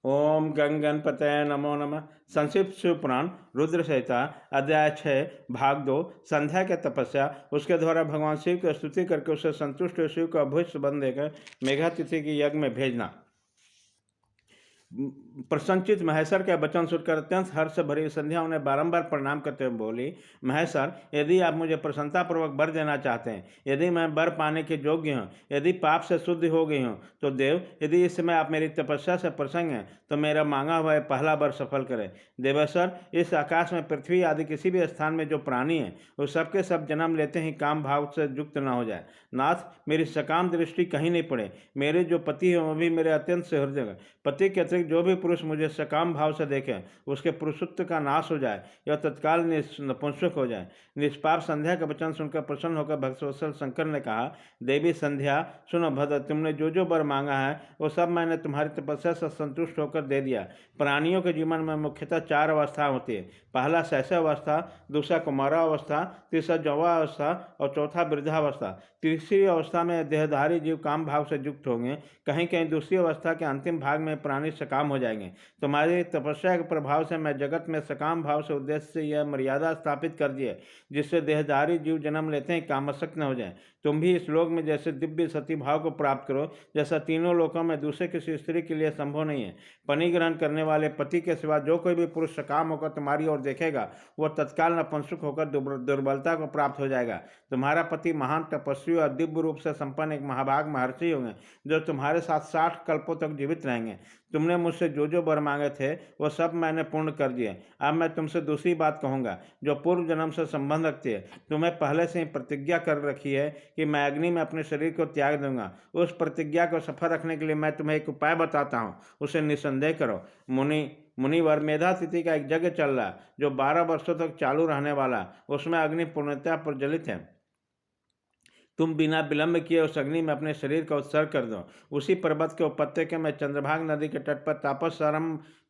ओम गंगणपतये नमो नमः। संक्षिप्त शिव पुराण रुद्र संहिता अध्याय 6 भाग 2 संध्या के तपस्या। उसके द्वारा भगवान शिव की स्तुति करके उसे संतुष्ट शिव को अभूत संबंध देकर मेघातिथि के यज्ञ में भेजना। प्रसन्नचित महेश्वर के वचन सुनकर अत्यंत हर्ष भरी संध्या उन्हें बारंबार प्रणाम करते हुए बोली, महेश्वर, यदि आप मुझे प्रसन्नतापूर्वक वर देना चाहते हैं, यदि मैं वर पाने के योग्य हूँ, यदि पाप से शुद्ध हो गई हूँ, तो देव, यदि इस समय आप मेरी तपस्या से प्रसन्न हैं तो मेरा मांगा हुआ पहला वर सफल करें। देवेश्वर, इस आकाश में पृथ्वी आदि किसी भी स्थान में जो प्राणी हैं वो सबके सब जन्म लेते ही काम भाव से युक्त न हो जाए। नाथ, मेरी सकाम दृष्टि कहीं नहीं पड़े। मेरे जो पति हैं वो भी मेरे अत्यंत सहृदय। पति के अतिरिक्त जो भी पुरुष मुझे सकाम भाव से देखे उसके पुरुषत्व का नाश हो जाए या तत्काल नपुंसक हो जाए। निष्पाप संध्या का वचन सुनकर प्रसन्न होकर भक्तवत्सल शंकर ने कहा, देवी संध्या, सुनो भद्र, तुमने जो जो वर मांगा है वो सब मैंने तुम्हारी तपस्या से संतुष्ट होकर दे दिया। प्राणियों के जीवन में मुख्यतः 4 अवस्था होती है। पहला शैशव अवस्था, दूसरा कुमारावस्था, तीसरा यौवावस्था और चौथा वृद्धावस्था। तीसरी अवस्था में देहधारी जीव काम भाव से युक्त होंगे। कहीं कहीं दूसरी अवस्था के अंतिम भाग में प्राणी सकाम हो जाएंगे। तुम्हारी तपस्या के प्रभाव से मैं जगत में सकाम भाव से उद्देश्य से यह मर्यादा स्थापित कर दी है जिससे देहधारी जीव जन्म लेते ही कामासक्त न हो जाए। तुम भी इस लोक में जैसे दिव्य सती भाव को प्राप्त करो जैसा तीनों लोकों में दूसरे किसी स्त्री के लिए संभव नहीं है। पनिग्रहण करने वाले पति के सिवा जो कोई भी पुरुष सकाम होकर तुम्हारी ओर देखेगा वह तत्काल नपुंसक होकर दुर्बलता को प्राप्त हो जाएगा। तुम्हारा पति महान तपस्वी और दिव्य रूप से संपन्न एक महाभाग महर्षि होंगे जो तुम्हारे साथ 60 कल्पों तक जीवित रहेंगे। तुमने मुझसे जो जो वर मांगे थे वो सब मैंने पूर्ण कर दिए। अब मैं तुमसे दूसरी बात कहूँगा जो पूर्व जन्म से संबंध रखती है। तुम्हें पहले से ही प्रतिज्ञा कर रखी है कि मैं अग्नि में अपने शरीर को त्याग दूंगा। उस प्रतिज्ञा को सफल रखने के लिए मैं तुम्हें एक उपाय बताता हूँ, उसे निसंदेह करो। मुनिवर, मेधातिथि का एक यज्ञ चल रहा जो 12 वर्षों तक चालू रहने वाला, उसमें अग्नि पूर्णतः प्रज्वलित है। तुम बिना विलंब किए उस अग्नि में अपने शरीर का उत्सर्ग कर दो। उसी पर्वत के उपत्यके में चंद्रभाग नदी के तट पर तापस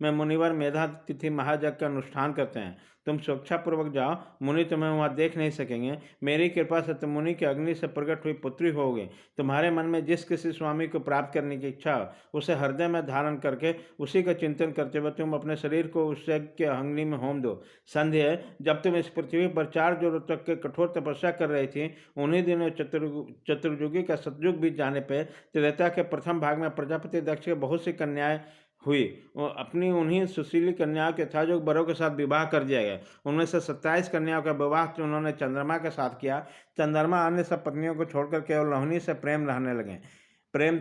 में मुनिवर मेधातिथि महायज्ञ का अनुष्ठान करते हैं। तुम स्वेच्छापूर्वक जाओ, मुनि तुम्हें वहाँ देख नहीं सकेंगे। मेरी कृपा से तुम मुनि की अग्नि से प्रकट हुई पुत्री होगे। तुम्हारे मन में जिस किसी स्वामी को प्राप्त करने की इच्छा हो उसे हृदय में धारण करके उसी का चिंतन करते हुए तुम अपने शरीर को उस यज्ञ के अग्नि में होम दो। संध्या, जब तुम इस पृथ्वी पर 4 जोरों तक के कठोर तपस्या कर रही थी, उन्हीं दिनों चतुर्युगी का सतयुग बीत जाने पर त्रेता के प्रथम भाग में प्रजापति दक्ष के बहुत सी कन्याएं हुई। अपनी उन्हीं सुशीली कन्याओं के था जो वरों के साथ विवाह कर दिया गया। उनमें से 27 कन्याओं का विवाह उन्होंने चंद्रमा के साथ किया। चंद्रमा अन्य सब पत्नियों को छोड़कर केवल रोहिणी से प्रेम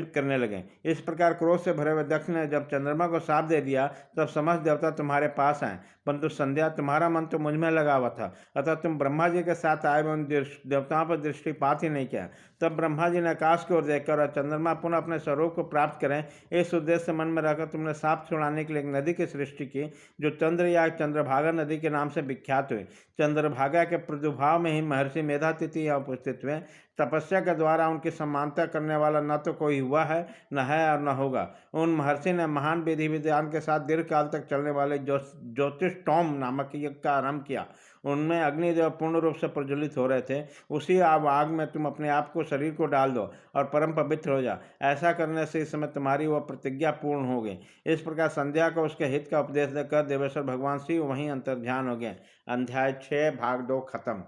करने लगे। इस प्रकार क्रोध से भरे हुए दक्ष ने जब चंद्रमा को शाप दे दिया तब समस्त देवता तुम्हारे पास आए, परंतु संध्या, तुम्हारा मन तो मुझ में लगा हुआ था, अतः तुम ब्रह्मा जी के साथ आए उन देवताओं पर दृष्टिपात ही नहीं किया। तब ब्रह्मा जी ने आकाश की ओर देखकर और चंद्रमा पुनः अपने स्वरूप को प्राप्त करें इस उद्देश्य से मन में रहकर तुमने साप छुड़ाने के लिए एक नदी की सृष्टि की जो चंद्र या चंद्रभागा नदी के नाम से विख्यात हुई। चंद्रभागा के प्रादुर्भाव में ही महर्षि मेधातिथि यहाँ उपस्थित हुए। तपस्या के द्वारा उनकी समानता करने वाला न तो कोई हुआ है, न है और न होगा। उन महर्षि ने महान विधि विधान के साथ दीर्घ काल तक चलने वाले ज्योतिषटोम नामक यज्ञ का आरंभ किया। उनमें अग्निदेव पूर्ण रूप से प्रज्वलित हो रहे थे। उसी आग में तुम अपने आप को, शरीर को डाल दो और परम पवित्र हो जा। ऐसा करने से इस समय तुम्हारी वह प्रतिज्ञा पूर्ण हो गई। इस प्रकार संध्या को उसके हित का उपदेश देकर देवेश्वर भगवान शिव वहीं अंतर्ध्यान हो गए। अध्याय 6 भाग 2 खत्म।